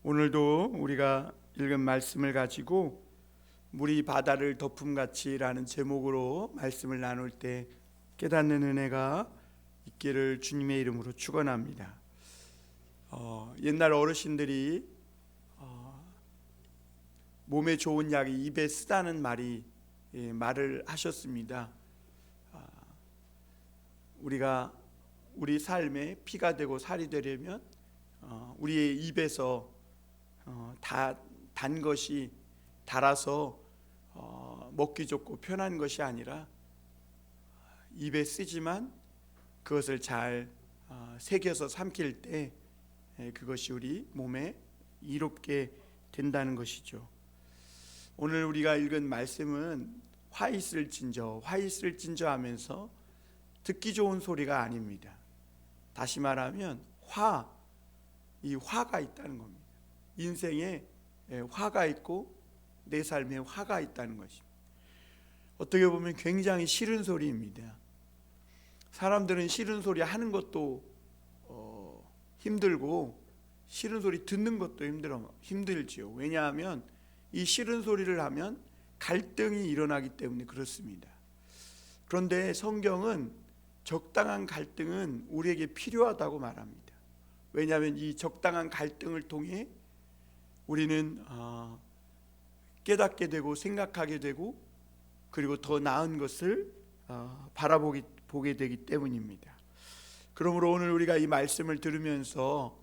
오늘도 우리가 읽은 말씀을 가지고 물이 바다를 덮음같이라는 제목으로 말씀을 나눌 때 깨닫는 은혜가 있기를 주님의 이름으로 축원합니다. 옛날 어르신들이 몸에 좋은 약이 입에 쓰다는 말을 하셨습니다. 우리가 우리 삶에 피가 되고 살이 되려면 우리의 입에서 단 것이 달아서 먹기 좋고 편한 것이 아니라 입에 쓰지만 그것을 잘 새겨서 삼킬 때 그것이 우리 몸에 이롭게 된다는 것이죠. 오늘 우리가 읽은 말씀은 화 있을진저 하면서 듣기 좋은 소리가 아닙니다. 다시 말하면 이 화가 있다는 겁니다. 인생에 화가 있고 내 삶에 화가 있다는 것입니다. 어떻게 보면 굉장히 싫은 소리입니다. 사람들은 싫은 소리 하는 것도 힘들고 싫은 소리 듣는 것도 힘들지요. 왜냐하면 이 싫은 소리를 하면 갈등이 일어나기 때문에 그렇습니다. 그런데 성경은 적당한 갈등은 우리에게 필요하다고 말합니다. 왜냐하면 이 적당한 갈등을 통해 우리는 깨닫게 되고 생각하게 되고 그리고 더 나은 것을 바라보게 되기 때문입니다. 그러므로 오늘 우리가 이 말씀을 들으면서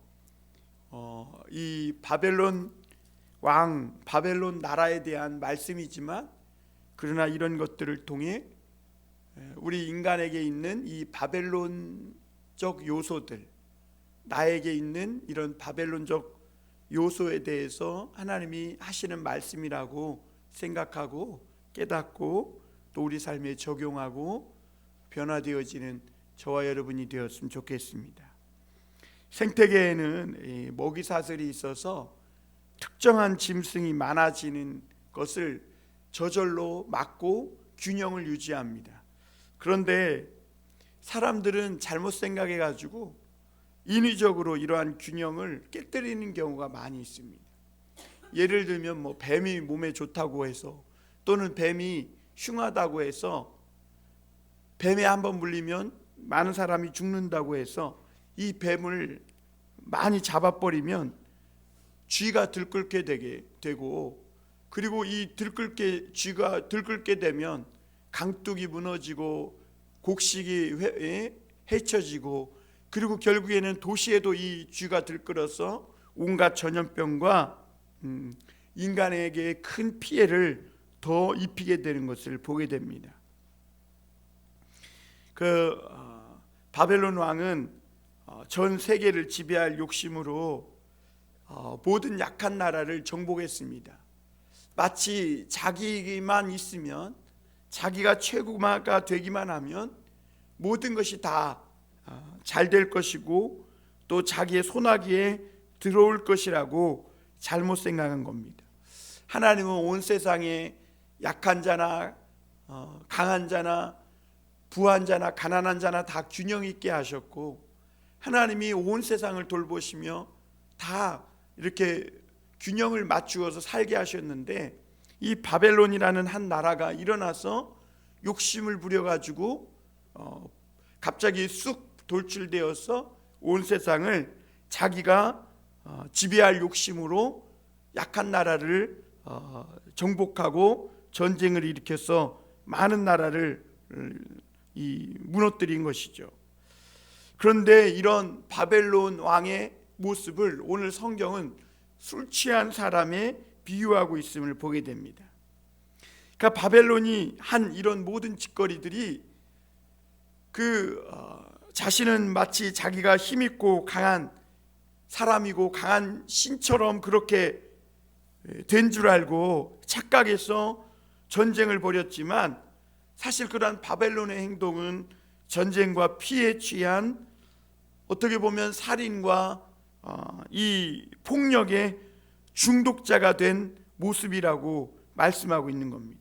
이 바벨론 왕, 바벨론 나라에 대한 말씀이지만 그러나 이런 것들을 통해 우리 인간에게 있는 이 바벨론적 요소들, 나에게 있는 이런 바벨론적 요소에 대해서 하나님이 하시는 말씀이라고 생각하고 깨닫고 또 우리 삶에 적용하고 변화되어지는 저와 여러분이 되었으면 좋겠습니다. 생태계에는 먹이사슬이 있어서 특정한 짐승이 많아지는 것을 저절로 막고 균형을 유지합니다. 그런데 사람들은 잘못 생각해가지고 인위적으로 이러한 균형을 깨뜨리는 경우가 많이 있습니다. 예를 들면 뱀이 몸에 좋다고 해서 또는 뱀이 흉하다고 해서 뱀에 한번 물리면 많은 사람이 죽는다고 해서 이 뱀을 많이 잡아버리면 쥐가 들끓게 되고 그리고 쥐가 들끓게 되면 강둑이 무너지고 곡식이 헤쳐지고 그리고 결국에는 도시에도 이 쥐가 들끓어서 온갖 전염병과 인간에게 큰 피해를 더 입히게 되는 것을 보게 됩니다. 바벨론 왕은 전 세계를 지배할 욕심으로 모든 약한 나라를 정복했습니다. 마치 자기만 있으면 자기가 최고가 되기만 하면 모든 것이 다 잘 될 것이고 또 자기의 손아귀에 들어올 것이라고 잘못 생각한 겁니다. 하나님은 온 세상에 약한 자나 강한 자나 부한 자나 가난한 자나 다 균형 있게 하셨고 하나님이 온 세상을 돌보시며 다 이렇게 균형을 맞추어서 살게 하셨는데 이 바벨론이라는 한 나라가 일어나서 욕심을 부려가지고 갑자기 쑥 돌출되어서 온 세상을 자기가 지배할 욕심으로 약한 나라를 정복하고 전쟁을 일으켜서 많은 나라를 무너뜨린 것이죠. 그런데 이런 바벨론 왕의 모습을 오늘 성경은 술 취한 사람에 비유하고 있음을 보게 됩니다. 그러니까 바벨론이 한 이런 모든 짓거리들이 자신은 마치 자기가 힘있고 강한 사람이고 강한 신처럼 그렇게 된 줄 알고 착각해서 전쟁을 벌였지만 사실 그러한 바벨론의 행동은 전쟁과 피에 취한 어떻게 보면 살인과 이 폭력의 중독자가 된 모습이라고 말씀하고 있는 겁니다.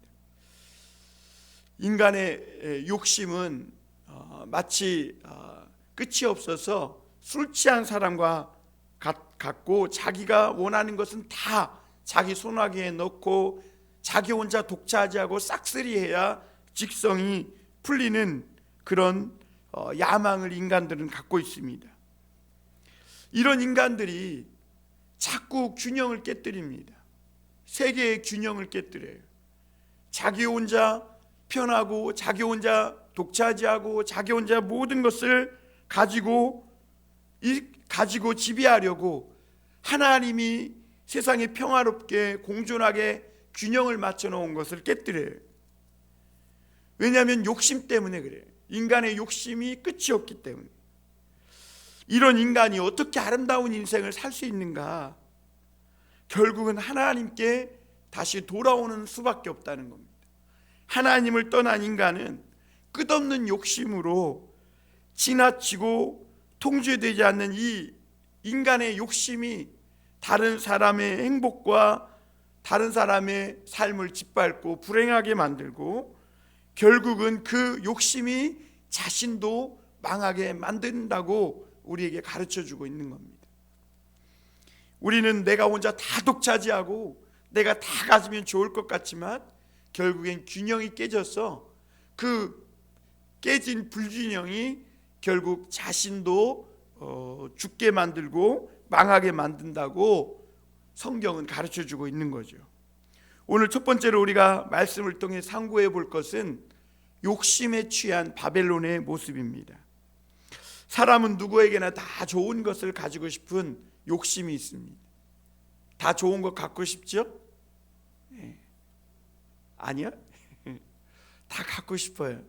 인간의 욕심은 마치 끝이 없어서 술 취한 사람과 갖고 자기가 원하는 것은 다 자기 손아귀에 넣고 자기 혼자 독차지하고 싹쓸이해야 직성이 풀리는 그런 야망을 인간들은 갖고 있습니다. 이런 인간들이 자꾸 균형을 깨뜨립니다. 세계의 균형을 깨뜨려요. 자기 혼자 편하고 자기 혼자 독차지하고 자기 혼자 모든 것을 가지고 지배하려고 하나님이 세상에 평화롭게 공존하게 균형을 맞춰 놓은 것을 깨뜨려요. 왜냐하면 욕심 때문에 그래요. 인간의 욕심이 끝이 없기 때문에. 이런 인간이 어떻게 아름다운 인생을 살 수 있는가? 결국은 하나님께 다시 돌아오는 수밖에 없다는 겁니다. 하나님을 떠난 인간은 끝없는 욕심으로 지나치고 통제되지 않는 이 인간의 욕심이 다른 사람의 행복과 다른 사람의 삶을 짓밟고 불행하게 만들고 결국은 그 욕심이 자신도 망하게 만든다고 우리에게 가르쳐주고 있는 겁니다. 우리는 내가 혼자 다 독차지하고 내가 다 가지면 좋을 것 같지만 결국엔 균형이 깨져서 그 깨진 불균형이 결국 자신도 죽게 만들고 망하게 만든다고 성경은 가르쳐주고 있는 거죠. 오늘 첫 번째로 우리가 말씀을 통해 상고해 볼 것은 욕심에 취한 바벨론의 모습입니다. 사람은 누구에게나 다 좋은 것을 가지고 싶은 욕심이 있습니다. 다 좋은 것 갖고 싶죠? 네. 아니야? 다 갖고 싶어요.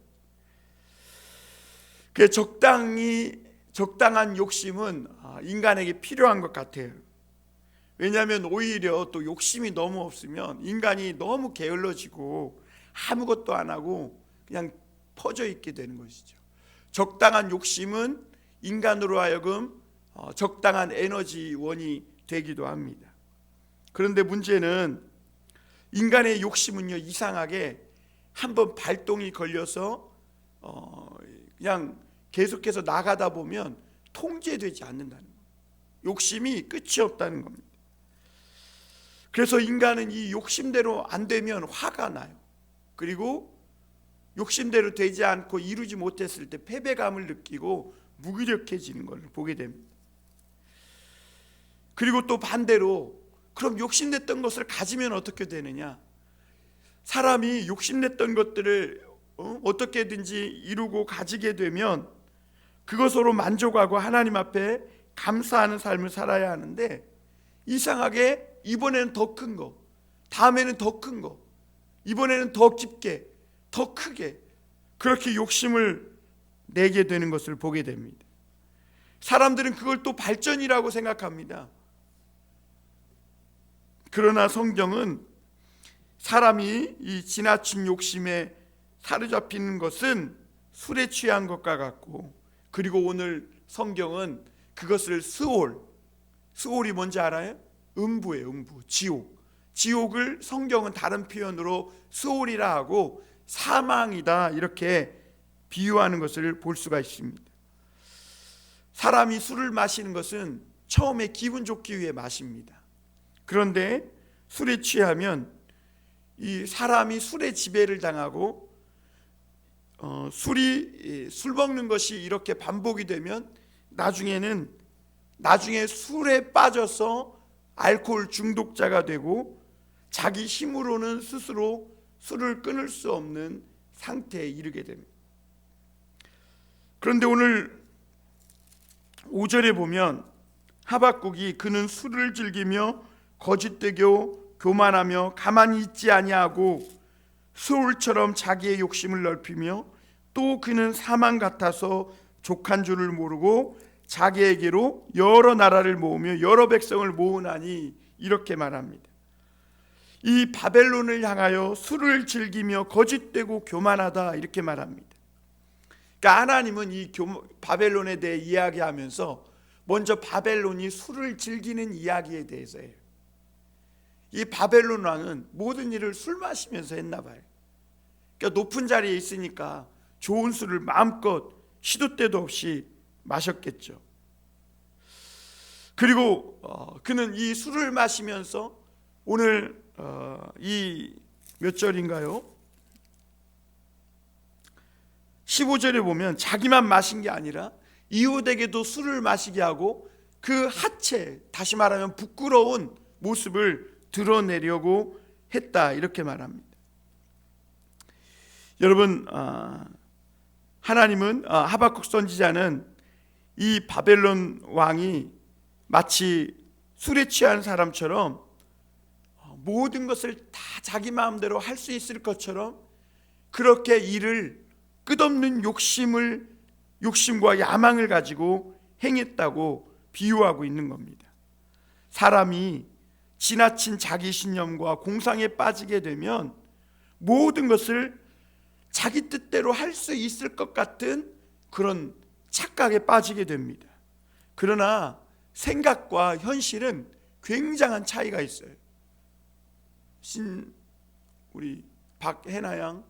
그 적당한 욕심은 인간에게 필요한 것 같아요. 왜냐하면 오히려 또 욕심이 너무 없으면 인간이 너무 게을러지고 아무것도 안 하고 그냥 퍼져 있게 되는 것이죠. 적당한 욕심은 인간으로 하여금 적당한 에너지원이 되기도 합니다. 그런데 문제는 인간의 욕심은요, 이상하게 한번 발동이 걸려서 그냥 계속해서 나가다 보면 통제되지 않는다는 거예요. 욕심이 끝이 없다는 겁니다. 그래서 인간은 이 욕심대로 안 되면 화가 나요. 그리고 욕심대로 되지 않고 이루지 못했을 때 패배감을 느끼고 무기력해지는 걸 보게 됩니다. 그리고 또 반대로 그럼 욕심냈던 것을 가지면 어떻게 되느냐? 사람이 욕심냈던 것들을 어떻게든지 이루고 가지게 되면 그것으로 만족하고 하나님 앞에 감사하는 삶을 살아야 하는데 이상하게 이번에는 더 큰 거, 다음에는 더 큰 거, 이번에는 더 깊게, 더 크게 그렇게 욕심을 내게 되는 것을 보게 됩니다. 사람들은 그걸 또 발전이라고 생각합니다. 그러나 성경은 사람이 이 지나친 욕심에 사로잡히는 것은 술에 취한 것과 같고, 그리고 오늘 성경은 그것을 스올이 뭔지 알아요? 음부예요. 음부, 지옥을 성경은 다른 표현으로 스올이라 하고 사망이다 이렇게 비유하는 것을 볼 수가 있습니다. 사람이 술을 마시는 것은 처음에 기분 좋기 위해 마십니다. 그런데 술에 취하면 이 사람이 술에 지배를 당하고 술 먹는 것이 이렇게 반복이 되면 나중에 술에 빠져서 알코올 중독자가 되고 자기 힘으로는 스스로 술을 끊을 수 없는 상태에 이르게 됩니다. 그런데 오늘 5절에 보면 하박국이 그는 술을 즐기며 거짓되고 교만하며 가만히 있지 아니하고 소울처럼 자기의 욕심을 넓히며 또 그는 사망 같아서 족한 줄을 모르고 자기에게로 여러 나라를 모으며 여러 백성을 모으나니 이렇게 말합니다. 이 바벨론을 향하여 술을 즐기며 거짓되고 교만하다 이렇게 말합니다. 그러니까 하나님은 이 바벨론에 대해 이야기하면서 먼저 바벨론이 술을 즐기는 이야기에 대해서예요. 이 바벨론 왕은 모든 일을 술 마시면서 했나 봐요. 그러니까 높은 자리에 있으니까 좋은 술을 마음껏 시도 때도 없이 마셨겠죠. 그리고 그는 이 술을 마시면서 오늘 이 몇 절인가요? 15절에 보면 자기만 마신 게 아니라 이웃에게도 술을 마시게 하고 그 하체, 다시 말하면 부끄러운 모습을 드러내려고 했다, 이렇게 말합니다. 여러분, 하나님은, 하박국 선지자는 이 바벨론 왕이 마치 술에 취한 사람처럼 모든 것을 다 자기 마음대로 할 수 있을 것처럼 그렇게 일을 끝없는 욕심과 야망을 가지고 행했다고 비유하고 있는 겁니다. 사람이 지나친 자기 신념과 공상에 빠지게 되면 모든 것을 자기 뜻대로 할 수 있을 것 같은 그런 착각에 빠지게 됩니다. 그러나 생각과 현실은 굉장한 차이가 있어요. 우리 박혜나 양,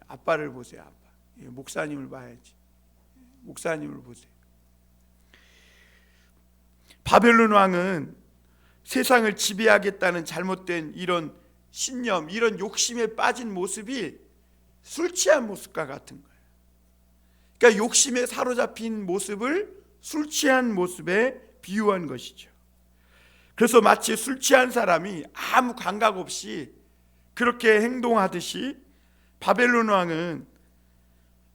아빠를 보세요. 아빠. 목사님을 봐야지. 목사님을 보세요. 바벨론 왕은 세상을 지배하겠다는 잘못된 이런 신념, 이런 욕심에 빠진 모습이 술 취한 모습과 같은 거예요. 그러니까 욕심에 사로잡힌 모습을 술 취한 모습에 비유한 것이죠. 그래서 마치 술 취한 사람이 아무 감각 없이 그렇게 행동하듯이 바벨론 왕은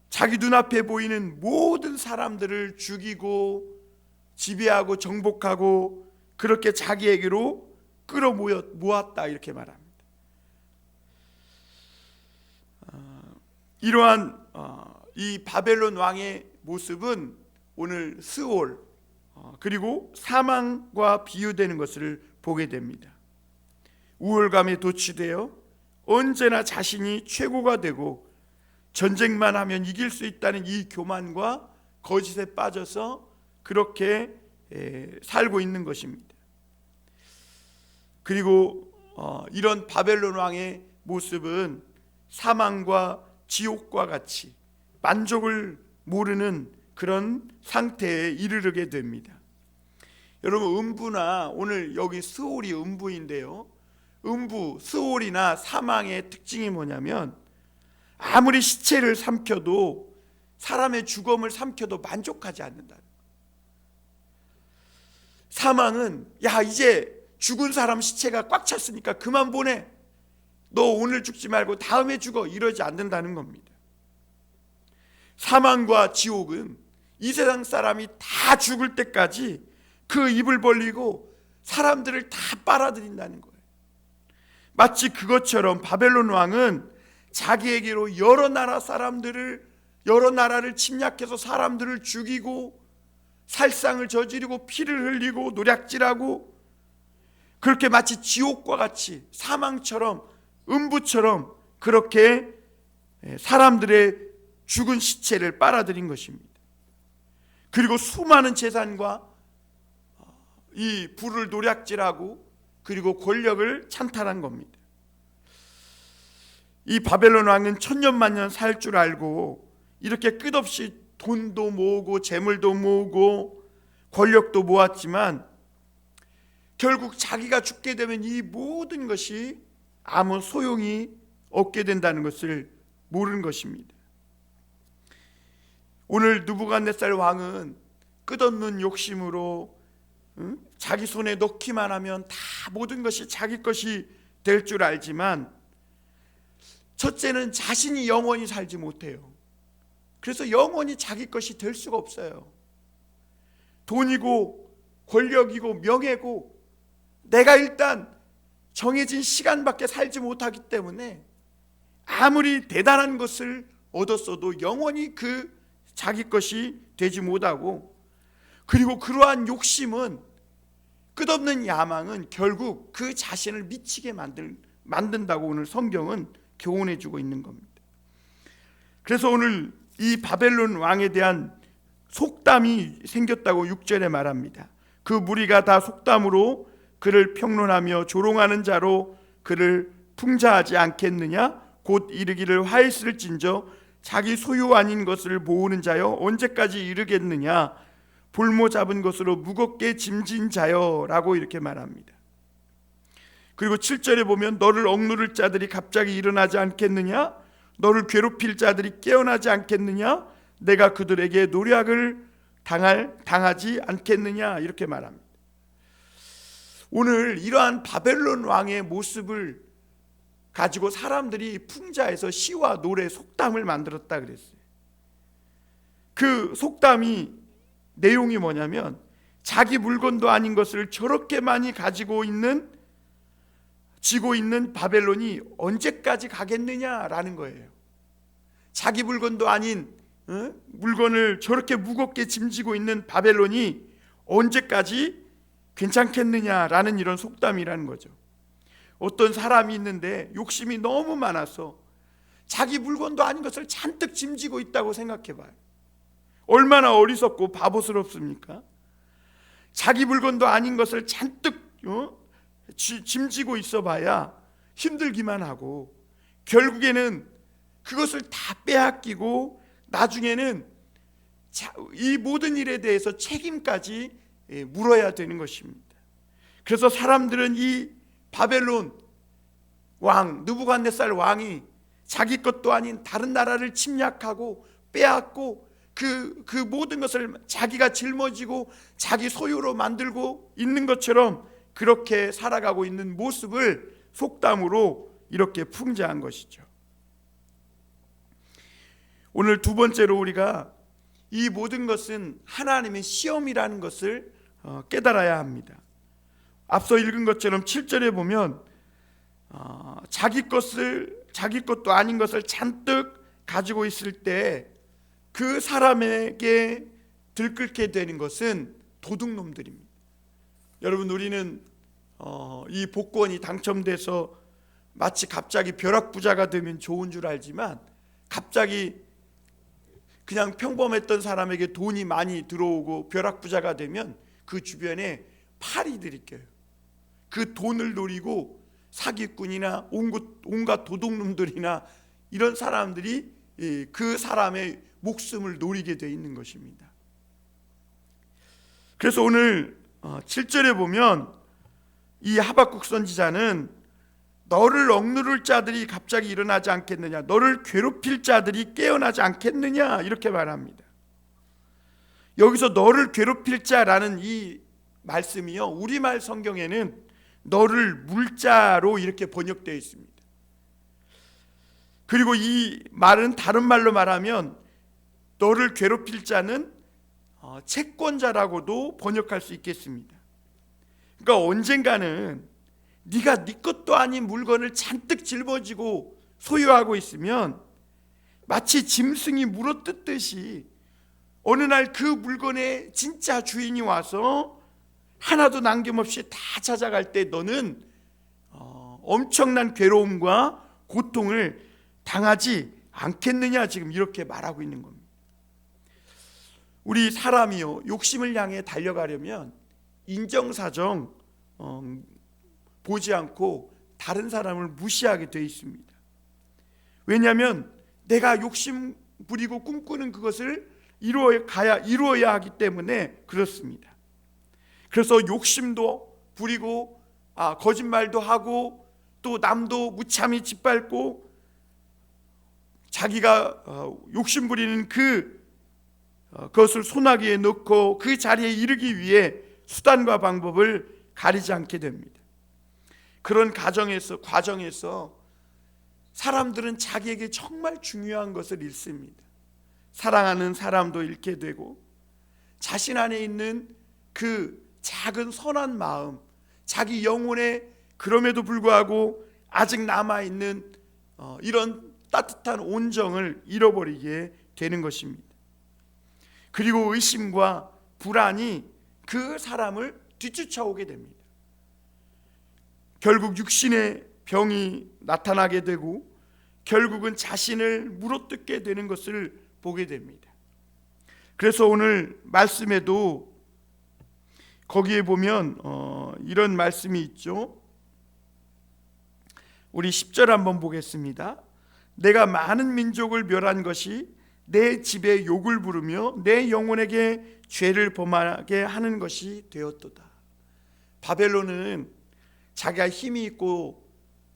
자기 눈앞에 보이는 모든 사람들을 죽이고 지배하고 정복하고 그렇게 자기에게로 끌어모았다, 이렇게 말합니다. 이러한 이 바벨론 왕의 모습은 오늘 스올 그리고 사망과 비유되는 것을 보게 됩니다. 우월감에 도취되어 언제나 자신이 최고가 되고 전쟁만 하면 이길 수 있다는 이 교만과 거짓에 빠져서 그렇게 살고 있는 것입니다. 그리고 이런 바벨론 왕의 모습은 사망과 지옥과 같이 만족을 모르는 그런 상태에 이르게 됩니다. 여러분, 음부나 오늘 여기 스올이 음부인데요, 음부, 스올이나 사망의 특징이 뭐냐면 아무리 시체를 삼켜도, 사람의 죽음을 삼켜도 만족하지 않는다. 사망은 야, 이제 죽은 사람 시체가 꽉 찼으니까 그만 보내, 너 오늘 죽지 말고 다음에 죽어, 이러지 않는다는 겁니다. 사망과 지옥은 이 세상 사람이 다 죽을 때까지 그 입을 벌리고 사람들을 다 빨아들인다는 거예요. 마치 그것처럼 바벨론 왕은 자기에게로 여러 나라를 침략해서 사람들을 죽이고 살상을 저지르고 피를 흘리고 노략질하고, 그렇게 마치 지옥과 같이 사망처럼 음부처럼 그렇게 사람들의 죽은 시체를 빨아들인 것입니다. 그리고 수많은 재산과 이 부를 노략질하고 그리고 권력을 찬탈한 겁니다. 이 바벨론 왕은 천년만년 살 줄 알고 이렇게 끝없이 돈도 모으고 재물도 모으고 권력도 모았지만 결국 자기가 죽게 되면 이 모든 것이 아무 소용이 없게 된다는 것을 모르는 것입니다. 오늘 느부갓네살 왕은 끝없는 욕심으로 자기 손에 넣기만 하면 다 모든 것이 자기 것이 될 줄 알지만, 첫째는 자신이 영원히 살지 못해요. 그래서 영원히 자기 것이 될 수가 없어요. 돈이고 권력이고 명예고 내가 일단 정해진 시간밖에 살지 못하기 때문에 아무리 대단한 것을 얻었어도 영원히 그 자기 것이 되지 못하고, 그리고 그러한 욕심은, 끝없는 야망은 결국 그 자신을 미치게 만든다고 오늘 성경은 교훈해 주고 있는 겁니다. 그래서 오늘 이 바벨론 왕에 대한 속담이 생겼다고 6절에 말합니다. 그 무리가 다 속담으로 그를 평론하며 조롱하는 자로 그를 풍자하지 않겠느냐? 곧 이르기를 화했을진저 자기 소유 아닌 것을 모으는 자여 언제까지 이르겠느냐? 볼모 잡은 것으로 무겁게 짐진 자여라고 이렇게 말합니다. 그리고 7절에 보면 너를 억누를 자들이 갑자기 일어나지 않겠느냐? 너를 괴롭힐 자들이 깨어나지 않겠느냐? 내가 그들에게 노략을 당하지 않겠느냐? 이렇게 말합니다. 오늘 이러한 바벨론 왕의 모습을 가지고 사람들이 풍자에서 시와 노래, 속담을 만들었다 그랬어요. 그 속담이 내용이 뭐냐면 자기 물건도 아닌 것을 저렇게 많이 지고 있는 바벨론이 언제까지 가겠느냐라는 거예요. 자기 물건도 아닌 물건을 저렇게 무겁게 짐지고 있는 바벨론이 언제까지 괜찮겠느냐라는 이런 속담이라는 거죠. 어떤 사람이 있는데 욕심이 너무 많아서 자기 물건도 아닌 것을 잔뜩 짐지고 있다고 생각해 봐요. 얼마나 어리석고 바보스럽습니까? 자기 물건도 아닌 것을 잔뜩 짐지고 있어 봐야 힘들기만 하고 결국에는 그것을 다 빼앗기고 나중에는 이 모든 일에 대해서 책임까지 물어야 되는 것입니다. 그래서 사람들은 이 바벨론 왕 느부갓네살 왕이 자기 것도 아닌 다른 나라를 침략하고 빼앗고 그 모든 것을 자기가 짊어지고 자기 소유로 만들고 있는 것처럼 그렇게 살아가고 있는 모습을 속담으로 이렇게 풍자한 것이죠. 오늘 두 번째로 우리가 이 모든 것은 하나님의 시험이라는 것을 깨달아야 합니다. 앞서 읽은 것처럼 7절에 보면 자기 것도 아닌 것을 잔뜩 가지고 있을 때 그 사람에게 들끓게 되는 것은 도둑놈들입니다. 여러분, 우리는 이 복권이 당첨돼서 마치 갑자기 벼락부자가 되면 좋은 줄 알지만 갑자기 그냥 평범했던 사람에게 돈이 많이 들어오고 벼락부자가 되면 그 주변에 파리들이 껴요. 그 돈을 노리고 사기꾼이나 온갖 도둑놈들이나 이런 사람들이 그 사람의 목숨을 노리게 되어 있는 것입니다. 그래서 오늘 7절에 보면 이 하박국 선지자는 너를 억누를 자들이 갑자기 일어나지 않겠느냐, 너를 괴롭힐 자들이 깨어나지 않겠느냐 이렇게 말합니다. 여기서 너를 괴롭힐 자라는 이 말씀이요, 우리말 성경에는 너를 물자로 이렇게 번역되어 있습니다. 그리고 이 말은 다른 말로 말하면 너를 괴롭힐 자는 채권자라고도 번역할 수 있겠습니다. 그러니까 언젠가는 네가 네 것도 아닌 물건을 잔뜩 짊어지고 소유하고 있으면 마치 짐승이 물어뜯듯이 어느 날 그 물건의 진짜 주인이 와서 하나도 남김없이 다 찾아갈 때 너는 엄청난 괴로움과 고통을 당하지 않겠느냐, 지금 이렇게 말하고 있는 겁니다. 우리 사람이요, 욕심을 향해 달려가려면 인정사정 보지 않고 다른 사람을 무시하게 되어 있습니다. 왜냐하면 내가 욕심 부리고 꿈꾸는 그것을 이루어야 하기 때문에 그렇습니다. 그래서 욕심도 부리고 거짓말도 하고 또 남도 무참히 짓밟고 자기가 욕심 부리는 그것을 소나기에 넣고 그 자리에 이르기 위해 수단과 방법을 가리지 않게 됩니다. 그런 과정에서 사람들은 자기에게 정말 중요한 것을 잃습니다. 사랑하는 사람도 잃게 되고 자신 안에 있는 그 작은 선한 마음, 자기 영혼에 그럼에도 불구하고 아직 남아있는 이런 따뜻한 온정을 잃어버리게 되는 것입니다. 그리고 의심과 불안이 그 사람을 뒤쫓아오게 됩니다. 결국 육신의 병이 나타나게 되고 결국은 자신을 물어뜯게 되는 것을 보게 됩니다. 그래서 오늘 말씀에도 거기에 보면 이런 말씀이 있죠. 우리 10절 한번 보겠습니다. 내가 많은 민족을 멸한 것이 내 집에 욕을 부르며 내 영혼에게 죄를 범하게 하는 것이 되었도다. 바벨론은 자기가 힘이 있고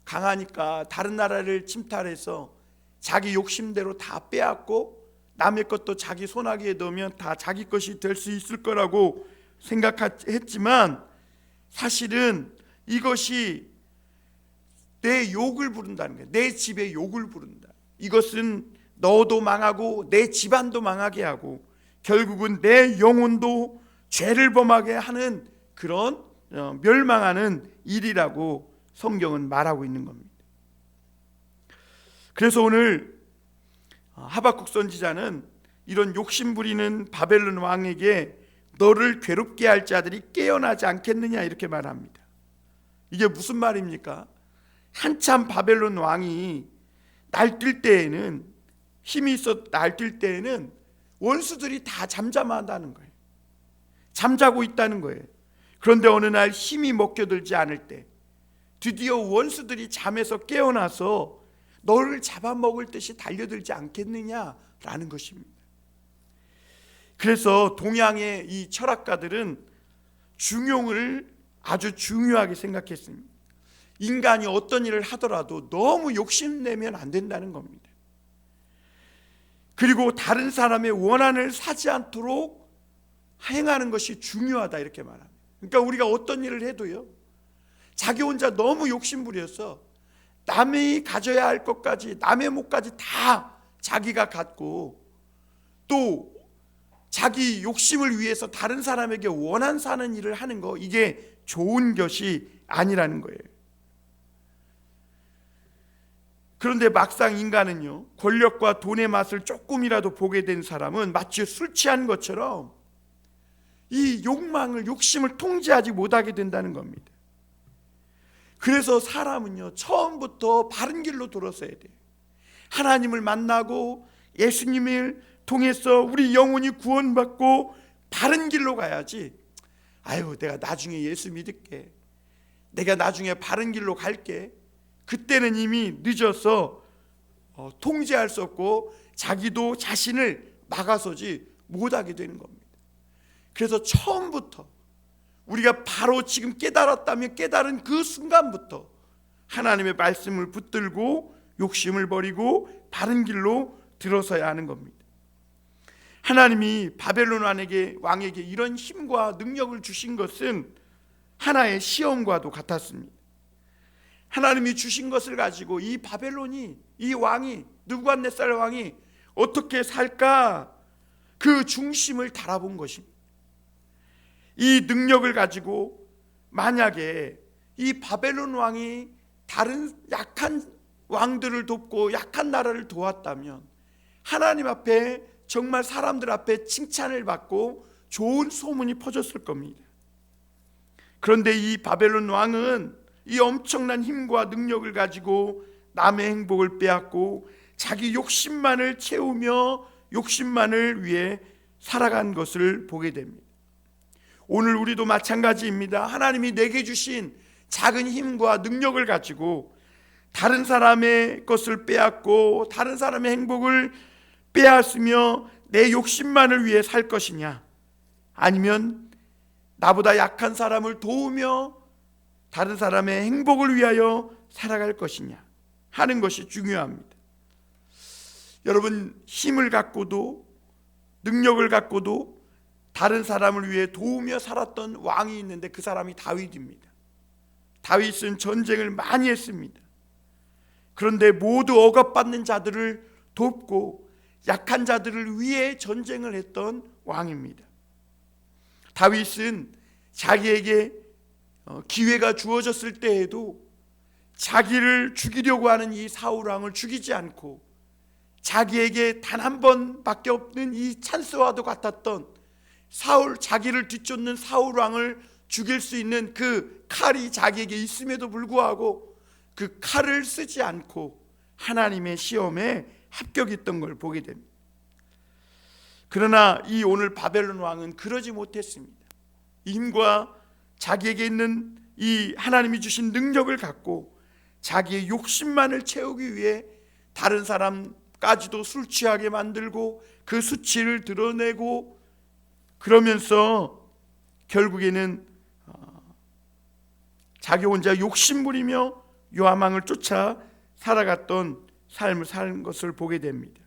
강하니까 다른 나라를 침탈해서 자기 욕심대로 다 빼앗고 남의 것도 자기 손아귀에 넣으면 다 자기 것이 될 수 있을 거라고 생각했지만, 사실은 이것이 내 욕을 부른다는 거예요. 내 집에 욕을 부른다. 이것은 너도 망하고 내 집안도 망하게 하고 결국은 내 영혼도 죄를 범하게 하는 그런 멸망하는 일이라고 성경은 말하고 있는 겁니다. 그래서 오늘 하박국 선지자는 이런 욕심 부리는 바벨론 왕에게 너를 괴롭게 할 자들이 깨어나지 않겠느냐 이렇게 말합니다. 이게 무슨 말입니까? 한참 바벨론 왕이 날뛸 때에는, 힘이 있어 날뛸 때에는 원수들이 다 잠잠하다는 거예요. 잠자고 있다는 거예요. 그런데 어느 날 힘이 먹혀들지 않을 때 드디어 원수들이 잠에서 깨어나서 너를 잡아먹을 듯이 달려들지 않겠느냐라는 것입니다. 그래서 동양의 이 철학가들은 중용을 아주 중요하게 생각했습니다. 인간이 어떤 일을 하더라도 너무 욕심내면 안 된다는 겁니다. 그리고 다른 사람의 원한을 사지 않도록 행하는 것이 중요하다 이렇게 말합니다. 그러니까 우리가 어떤 일을 해도요, 자기 혼자 너무 욕심부려서 남이 가져야 할 것까지, 남의 몫까지 다 자기가 갖고 또 자기 욕심을 위해서 다른 사람에게 원한 사는 일을 하는 거, 이게 좋은 것이 아니라는 거예요. 그런데 막상 인간은요, 권력과 돈의 맛을 조금이라도 보게 된 사람은 마치 술 취한 것처럼 이 욕망을, 욕심을 통제하지 못하게 된다는 겁니다. 그래서 사람은요, 처음부터 바른 길로 돌아서야 돼요. 하나님을 만나고 예수님을 통해서 우리 영혼이 구원받고 바른 길로 가야지, 아유 내가 나중에 예수 믿을게, 내가 나중에 바른 길로 갈게, 그때는 이미 늦어서 통제할 수 없고 자기도 자신을 막아서지 못하게 되는 겁니다. 그래서 처음부터 우리가 바로 지금 깨달았다면 깨달은 그 순간부터 하나님의 말씀을 붙들고 욕심을 버리고 바른 길로 들어서야 하는 겁니다. 하나님이 바벨론 왕에게 이런 힘과 능력을 주신 것은 하나의 시험과도 같았습니다. 하나님이 주신 것을 가지고 이 바벨론이, 이 왕이, 느부갓네살 왕이 어떻게 살까, 그 중심을 달아본 것입니다. 이 능력을 가지고 만약에 이 바벨론 왕이 다른 약한 왕들을 돕고 약한 나라를 도왔다면 하나님 앞에, 정말 사람들 앞에 칭찬을 받고 좋은 소문이 퍼졌을 겁니다. 그런데 이 바벨론 왕은 이 엄청난 힘과 능력을 가지고 남의 행복을 빼앗고 자기 욕심만을 채우며 욕심만을 위해 살아간 것을 보게 됩니다. 오늘 우리도 마찬가지입니다. 하나님이 내게 주신 작은 힘과 능력을 가지고 다른 사람의 것을 빼앗고 다른 사람의 행복을 빼앗으며 내 욕심만을 위해 살 것이냐, 아니면 나보다 약한 사람을 도우며 다른 사람의 행복을 위하여 살아갈 것이냐 하는 것이 중요합니다. 여러분, 힘을 갖고도 능력을 갖고도 다른 사람을 위해 도우며 살았던 왕이 있는데 그 사람이 다윗입니다. 다윗은 전쟁을 많이 했습니다. 그런데 모두 억압받는 자들을 돕고 약한 자들을 위해 전쟁을 했던 왕입니다. 다윗은 자기에게 기회가 주어졌을 때에도 자기를 죽이려고 하는 이 사울 왕을 죽이지 않고 자기에게 단 한 번밖에 없는 이 찬스와도 같았던 자기를 뒤쫓는 사울 왕을 죽일 수 있는 그 칼이 자기에게 있음에도 불구하고 그 칼을 쓰지 않고 하나님의 시험에 합격했던 걸 보게 됩니다. 그러나 이 오늘 바벨론 왕은 그러지 못했습니다. 힘과 자기에게 있는 이 하나님이 주신 능력을 갖고 자기의 욕심만을 채우기 위해 다른 사람 까지도 술 취하게 만들고 그 수치를 드러내고 그러면서 결국에는 자기 혼자 욕심부리며 요하망을 쫓아 살아갔던 삶을 사는 것을 보게 됩니다.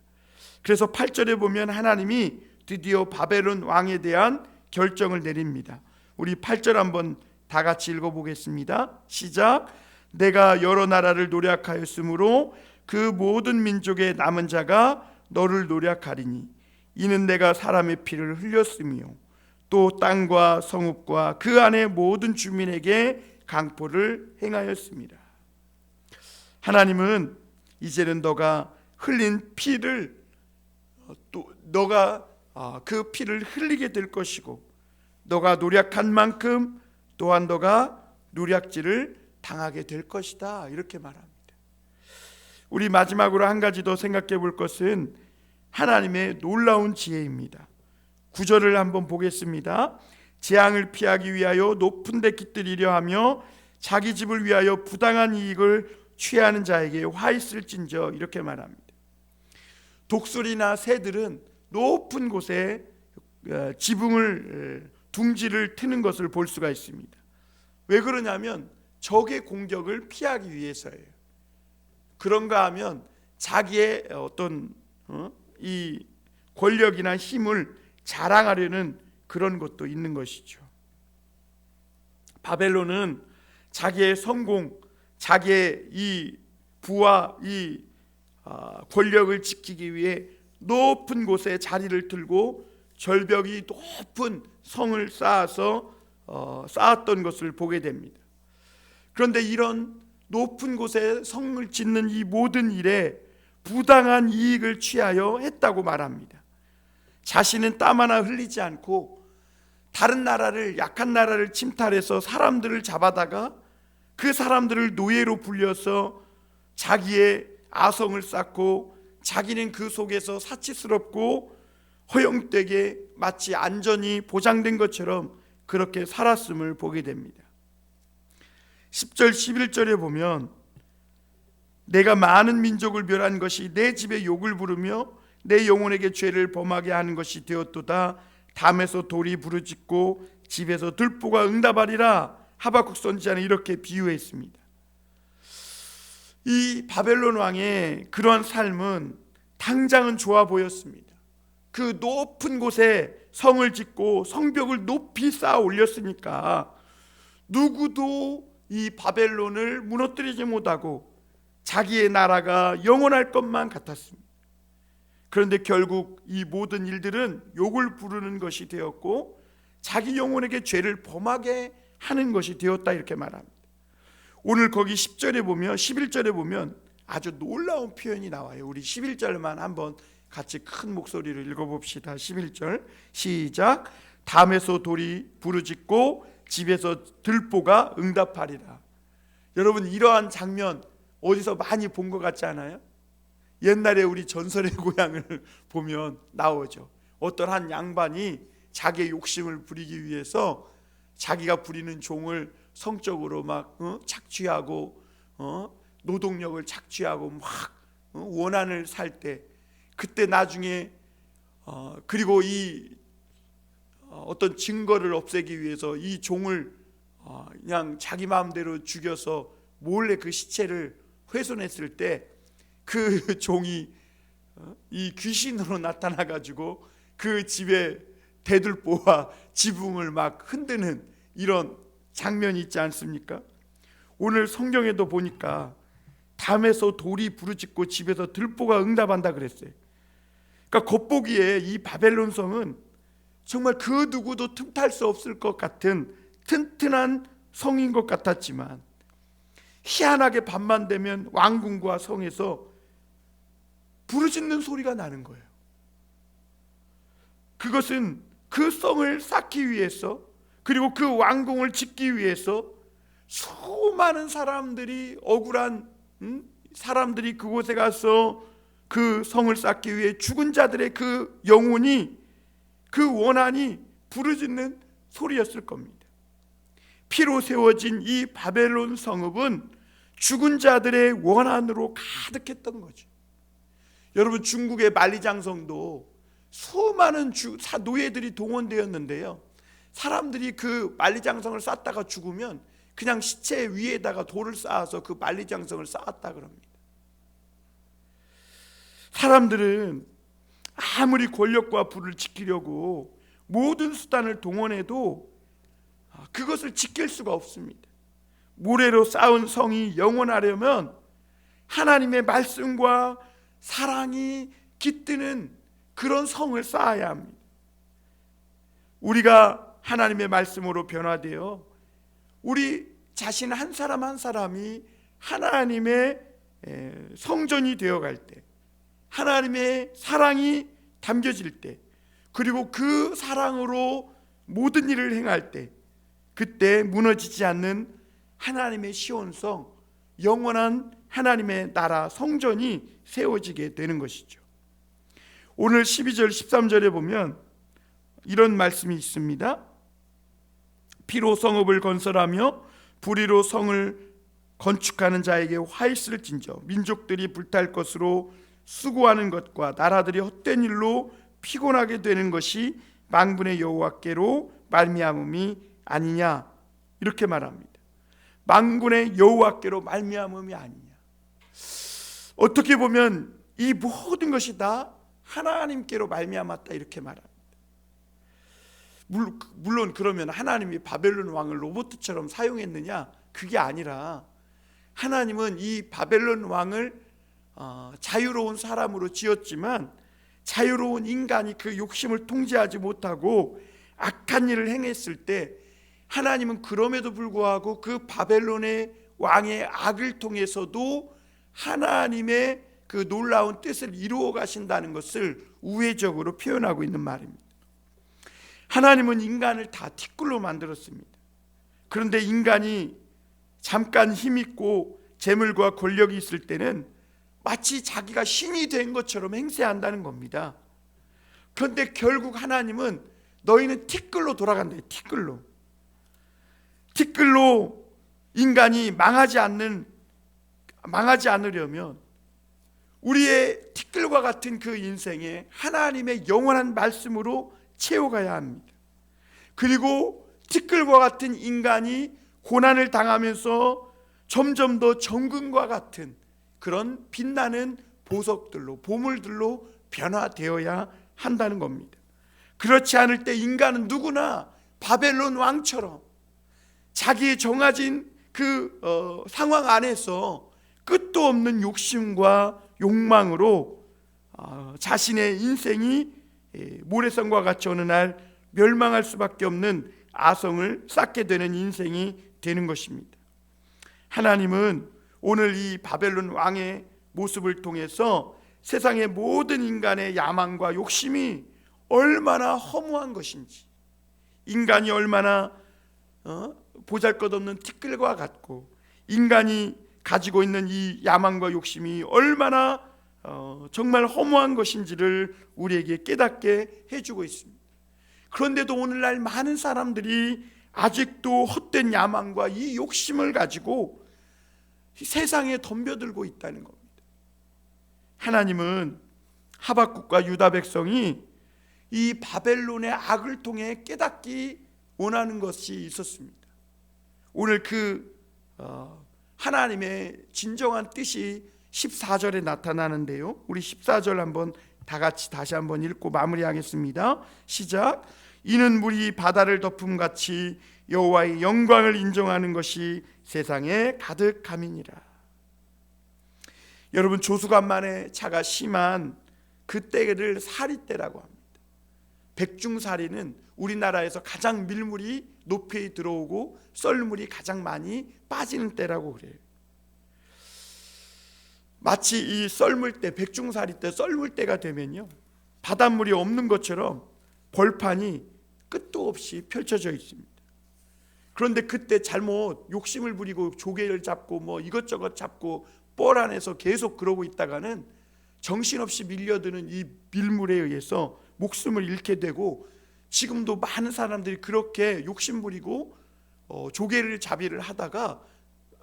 그래서 8절에 보면 하나님이 드디어 바벨론 왕에 대한 결정을 내립니다. 우리 8절 한번 다 같이 읽어보겠습니다. 시작. 내가 여러 나라를 노략하였으므로 그 모든 민족의 남은 자가 너를 노략하리니 이는 내가 사람의 피를 흘렸으며 또 땅과 성읍과 그 안의 모든 주민에게 강포를 행하였습니다. 하나님은 이제는 너가 흘린 피를 또 너가 그 피를 흘리게 될 것이고 너가 노략한 만큼 또한 너가 노략질을 당하게 될 것이다, 이렇게 말합니다. 우리 마지막으로 한 가지 더 생각해 볼 것은 하나님의 놀라운 지혜입니다. 9절을 한번 보겠습니다. 재앙을 피하기 위하여 높은 데 깃들이려 하며 자기 집을 위하여 부당한 이익을 취하는 자에게 화 있을진저, 이렇게 말합니다. 독수리나 새들은 높은 곳에 지붕을 둥지를 트는 것을 볼 수가 있습니다. 왜 그러냐면 적의 공격을 피하기 위해서예요. 그런가 하면 자기의 어떤 이 권력이나 힘을 자랑하려는 그런 것도 있는 것이죠. 바벨론은 자기의 성공, 자기의 이 부와 이 권력을 지키기 위해 높은 곳에 자리를 들고 절벽이 높은 성을 쌓았던 것을 보게 됩니다. 그런데 이런 높은 곳에 성을 짓는 이 모든 일에 부당한 이익을 취하여 했다고 말합니다. 자신은 땀 하나 흘리지 않고 다른 나라를, 약한 나라를 침탈해서 사람들을 잡아다가 그 사람들을 노예로 불려서 자기의 아성을 쌓고 자기는 그 속에서 사치스럽고 허영되게 마치 안전이 보장된 것처럼 그렇게 살았음을 보게 됩니다. 10절 11절에 보면 내가 많은 민족을 멸한 것이 내 집에 욕을 부르며 내 영혼에게 죄를 범하게 하는 것이 되었도다. 담에서 돌이 부르짖고 집에서 들보가 응답하리라. 하박국 선지자는 이렇게 비유했습니다. 이 바벨론 왕의 그러한 삶은 당장은 좋아 보였습니다. 그 높은 곳에 성을 짓고 성벽을 높이 쌓아 올렸으니까 누구도 이 바벨론을 무너뜨리지 못하고 자기의 나라가 영원할 것만 같았습니다. 그런데 결국 이 모든 일들은 욕을 부르는 것이 되었고 자기 영혼에게 죄를 범하게 하는 것이 되었다, 이렇게 말합니다. 오늘 거기 10절에 보면 11절에 보면 아주 놀라운 표현이 나와요. 우리 11절만 한번 같이 큰 목소리로 읽어봅시다. 11절 시작. 담에서 돌이 부르짖고 집에서 들보가 응답하리라. 여러분, 이러한 장면 어디서 많이 본 것 같지 않아요? 옛날에 우리 전설의 고향을 보면 나오죠. 어떤 한 양반이 자기의 욕심을 부리기 위해서 자기가 부리는 종을 성적으로 막 착취하고 노동력을 착취하고 막 원한을 살 때, 그때 나중에 그리고 이 어떤 증거를 없애기 위해서 이 종을 그냥 자기 마음대로 죽여서 몰래 그 시체를 훼손했을 때 그 종이 이 귀신으로 나타나 가지고 그 집에 대들보와 지붕을 막 흔드는 이런 장면이 있지 않습니까? 오늘 성경에도 보니까 담에서 돌이 부르짖고 집에서 들보가 응답한다 그랬어요. 그러니까 겉보기에 이 바벨론 성은 정말 그 누구도 틈탈 수 없을 것 같은 튼튼한 성인 것 같았지만 희한하게 밤만 되면 왕궁과 성에서 부르짖는 소리가 나는 거예요. 그것은 그 성을 쌓기 위해서, 그리고 그 왕궁을 짓기 위해서 수많은 사람들이, 억울한 사람들이 그곳에 가서 그 성을 쌓기 위해 죽은 자들의 그 영혼이, 그 원한이 부르짖는 소리였을 겁니다. 피로 세워진 이 바벨론 성읍은 죽은 자들의 원한으로 가득했던 거죠. 여러분, 중국의 만리장성도 수많은 노예들이 동원되었는데요, 사람들이 그 만리장성을 쌓다가 죽으면 그냥 시체 위에다가 돌을 쌓아서 그 만리장성을 쌓았다 그럽니다. 사람들은 아무리 권력과 부를 지키려고 모든 수단을 동원해도 그것을 지킬 수가 없습니다. 모래로 쌓은 성이 영원하려면 하나님의 말씀과 사랑이 깃드는 그런 성을 쌓아야 합니다. 우리가 하나님의 말씀으로 변화되어 우리 자신 한 사람 한 사람이 하나님의 성전이 되어갈 때, 하나님의 사랑이 담겨질 때, 그리고 그 사랑으로 모든 일을 행할 때, 그때 무너지지 않는 하나님의 시온성, 영원한 하나님의 나라 성전이 세워지게 되는 것이죠. 오늘 12절 13절에 보면 이런 말씀이 있습니다. 피로 성읍을 건설하며 불의로 성을 건축하는 자에게 화 있을진저 민족들이 불탈 것으로 수고하는 것과 나라들이 헛된 일로 피곤하게 되는 것이 만군의 여호와께로 말미암음이 아니냐, 이렇게 말합니다. 만군의 여호와께로 말미암음이 아니냐. 어떻게 보면 이 모든 것이 다 하나님께로 말미암았다, 이렇게 말합니다. 물론 그러면 하나님이 바벨론 왕을 로봇처럼 사용했느냐? 그게 아니라 하나님은 이 바벨론 왕을 자유로운 사람으로 지었지만 자유로운 인간이 그 욕심을 통제하지 못하고 악한 일을 행했을 때 하나님은 그럼에도 불구하고 그 바벨론의 왕의 악을 통해서도 하나님의 그 놀라운 뜻을 이루어 가신다는 것을 우회적으로 표현하고 있는 말입니다. 하나님은 인간을 다 티끌로 만들었습니다. 그런데 인간이 잠깐 힘있고 재물과 권력이 있을 때는 마치 자기가 신이 된 것처럼 행세한다는 겁니다. 그런데 결국 하나님은 너희는 티끌로 돌아간다. 티끌로 인간이 망하지 않으려면 우리의 티끌과 같은 그 인생에 하나님의 영원한 말씀으로 채워가야 합니다. 그리고 티끌과 같은 인간이 고난을 당하면서 점점 더 정금과 같은 그런 빛나는 보석들로, 보물들로 변화되어야 한다는 겁니다. 그렇지 않을 때 인간은 누구나 바벨론 왕처럼 자기의 정해진 그 상황 안에서 끝도 없는 욕심과 욕망으로 자신의 인생이 모래성과 같이 어느 날 멸망할 수밖에 없는 아성을 쌓게 되는 인생이 되는 것입니다. 하나님은 오늘 이 바벨론 왕의 모습을 통해서 세상의 모든 인간의 야망과 욕심이 얼마나 허무한 것인지, 인간이 얼마나 보잘것없는 티끌과 같고 인간이 가지고 있는 이 야망과 욕심이 얼마나 정말 허무한 것인지를 우리에게 깨닫게 해주고 있습니다. 그런데도 오늘날 많은 사람들이 아직도 헛된 야망과 이 욕심을 가지고 세상에 덤벼들고 있다는 겁니다. 하나님은 하박국과 유다 백성이 이 바벨론의 악을 통해 깨닫기 원하는 것이 있었습니다. 오늘 그 하나님의 진정한 뜻이 14절에 나타나는데요, 우리 14절 한번 다 같이 다시 한번 읽고 마무리하겠습니다. 시작. 이는 물이 바다를 덮음같이 여호와의 영광을 인정하는 것이 세상에 가득함이니라. 여러분, 조수간만의 차가 심한 그때를 사리때라고 합니다. 백중사리는 우리나라에서 가장 밀물이 높이 들어오고 썰물이 가장 많이 빠지는 때라고 그래요. 마치 이 썰물 때, 백중사리 때, 썰물 때가 되면요, 바닷물이 없는 것처럼 벌판이 끝도 없이 펼쳐져 있습니다. 그런데 그때 잘못 욕심을 부리고 조개를 잡고 뭐 이것저것 잡고 뻘 안에서 계속 그러고 있다가는 정신없이 밀려드는 이 밀물에 의해서 목숨을 잃게 되고, 지금도 많은 사람들이 그렇게 욕심 부리고 조개를 잡이를 하다가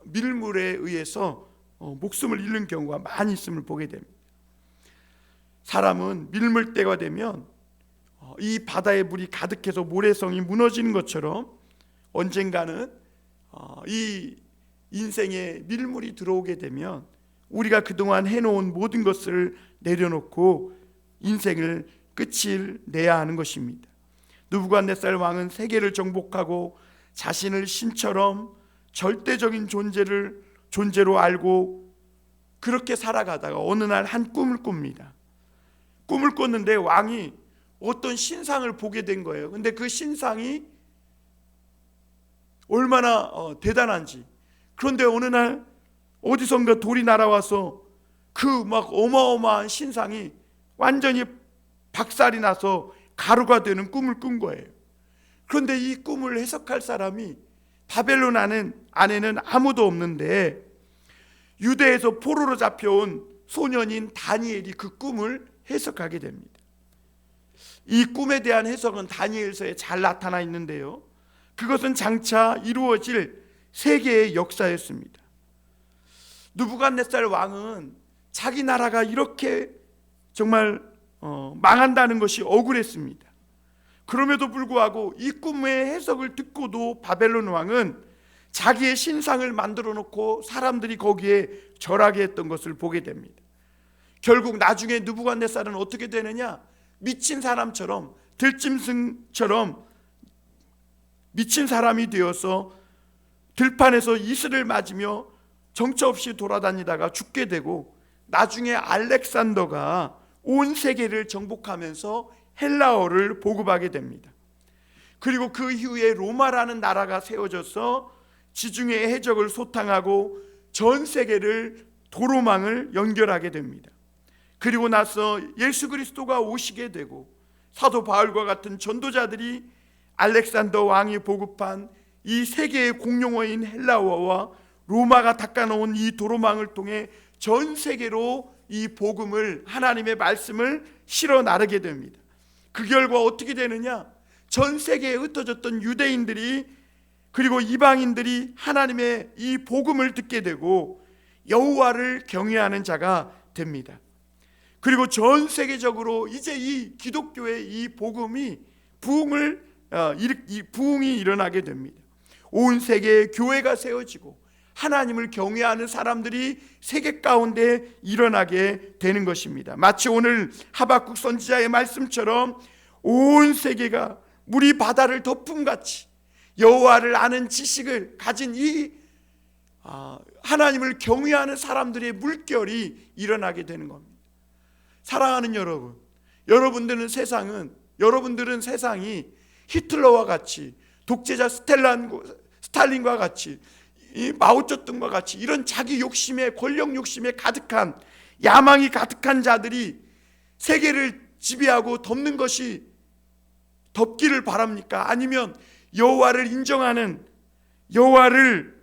밀물에 의해서 목숨을 잃는 경우가 많이 있음을 보게 됩니다. 사람은 밀물 때가 되면 이 바다의 물이 가득해서 모래성이 무너지는 것처럼 언젠가는 이 인생에 밀물이 들어오게 되면 우리가 그동안 해놓은 모든 것을 내려놓고 인생을 끝을 내야 하는 것입니다. 느부갓네살 왕은 세계를 정복하고 자신을 신처럼 절대적인 존재로 알고 그렇게 살아가다가 어느 날 한 꿈을 꿉니다. 꿈을 꿨는데 왕이 어떤 신상을 보게 된 거예요. 근데 그 신상이 얼마나 대단한지. 그런데 어느 날 어디선가 돌이 날아와서 그 막 어마어마한 신상이 완전히 박살이 나서 가루가 되는 꿈을 꾼 거예요. 그런데 이 꿈을 해석할 사람이 바벨론 안에는 아무도 없는데 유대에서 포로로 잡혀온 소년인 다니엘이 그 꿈을 해석하게 됩니다. 이 꿈에 대한 해석은 다니엘서에 잘 나타나 있는데요, 그것은 장차 이루어질 세계의 역사였습니다. 느부갓네살 왕은 자기 나라가 이렇게 정말 망한다는 것이 억울했습니다. 그럼에도 불구하고 이 꿈의 해석을 듣고도 바벨론 왕은 자기의 신상을 만들어 놓고 사람들이 거기에 절하게 했던 것을 보게 됩니다. 결국 나중에 느부갓네살은 어떻게 되느냐, 미친 사람처럼, 들짐승처럼 미친 사람이 되어서 들판에서 이슬을 맞으며 정처 없이 돌아다니다가 죽게 되고, 나중에 알렉산더가 온 세계를 정복하면서 헬라어를 보급하게 됩니다. 그리고 그 이후에 로마라는 나라가 세워져서 지중해 해적을 소탕하고 전 세계를 도로망을 연결하게 됩니다. 그리고 나서 예수 그리스도가 오시게 되고 사도 바울과 같은 전도자들이 알렉산더 왕이 보급한 이 세계의 공용어인 헬라어와 로마가 닦아놓은 이 도로망을 통해 전 세계로 이 복음을, 하나님의 말씀을 실어 나르게 됩니다. 그 결과 어떻게 되느냐, 전 세계에 흩어졌던 유대인들이 그리고 이방인들이 하나님의 이 복음을 듣게 되고 여호와를 경외하는 자가 됩니다. 그리고 전 세계적으로 이제 이 기독교의 이 복음이 부흥이 일어나게 됩니다. 온 세계에 교회가 세워지고 하나님을 경외하는 사람들이 세계 가운데 일어나게 되는 것입니다. 마치 오늘 하박국 선지자의 말씀처럼 온 세계가 물이 바다를 덮음같이 여호와를 아는 지식을 가진 이 하나님을 경외하는 사람들의 물결이 일어나게 되는 겁니다. 사랑하는 여러분, 여러분들은 세상이 히틀러와 같이, 독재자 스탈린과 같이, 이 마오쩌둥과 같이 이런 자기 욕심에, 권력 욕심에 가득한, 야망이 가득한 자들이 세계를 지배하고 덮기를 바랍니까? 아니면 여호와를 인정하는, 여호와를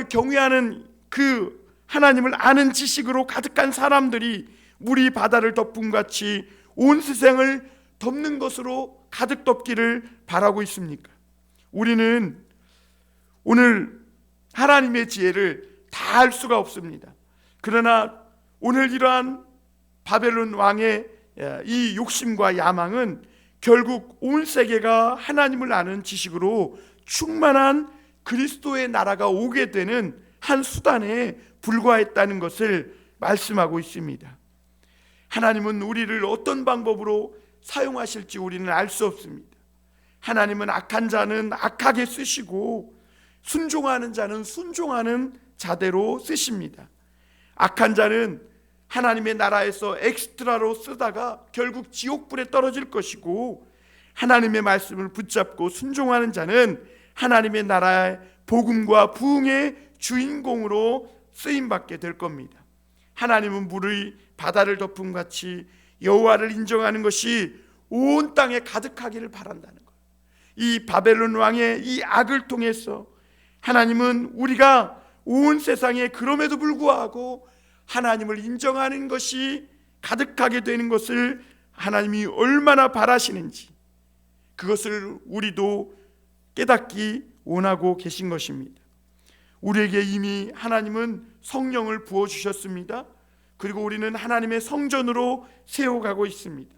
경외하는 그 하나님을 아는 지식으로 가득한 사람들이 물이 바다를 덮음같이 온 세상을 덮는 것으로 가득 덮기를 바라고 있습니까? 우리는 오늘 하나님의 지혜를 다 알 수가 없습니다. 그러나 오늘 이러한 바벨론 왕의 이 욕심과 야망은 결국 온 세계가 하나님을 아는 지식으로 충만한 그리스도의 나라가 오게 되는 한 수단에 불과했다는 것을 말씀하고 있습니다. 하나님은 우리를 어떤 방법으로 사용하실지 우리는 알 수 없습니다. 하나님은 악한 자는 악하게 쓰시고 순종하는 자는 순종하는 자대로 쓰십니다. 악한 자는 하나님의 나라에서 엑스트라로 쓰다가 결국 지옥불에 떨어질 것이고, 하나님의 말씀을 붙잡고 순종하는 자는 하나님의 나라의 복음과 부흥의 주인공으로 쓰임받게 될 겁니다. 하나님은 물의 바다를 덮음같이 여호와를 인정하는 것이 온 땅에 가득하기를 바란다는 거예요. 이 바벨론 왕의 이 악을 통해서 하나님은 우리가 온 세상에 그럼에도 불구하고 하나님을 인정하는 것이 가득하게 되는 것을 하나님이 얼마나 바라시는지, 그것을 우리도 깨닫기 원하고 계신 것입니다. 우리에게 이미 하나님은 성령을 부어주셨습니다. 그리고 우리는 하나님의 성전으로 세워가고 있습니다.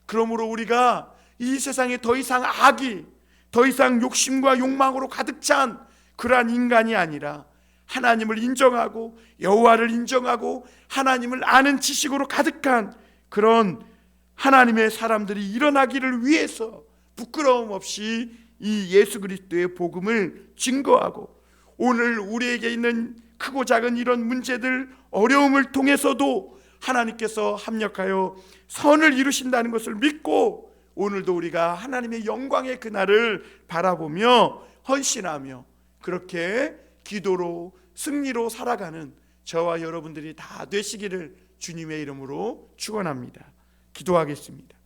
그러므로 우리가 이 세상에 더 이상 악이, 더 이상 욕심과 욕망으로 가득 찬 그러한 인간이 아니라 하나님을 인정하고 여호와를 인정하고 하나님을 아는 지식으로 가득한 그런 하나님의 사람들이 일어나기를 위해서 부끄러움 없이 이 예수 그리스도의 복음을 증거하고, 오늘 우리에게 있는 크고 작은 이런 문제들, 어려움을 통해서도 하나님께서 합력하여 선을 이루신다는 것을 믿고, 오늘도 우리가 하나님의 영광의 그날을 바라보며 헌신하며 그렇게 기도로 승리로 살아가는 저와 여러분들이 다 되시기를 주님의 이름으로 축원합니다. 기도하겠습니다.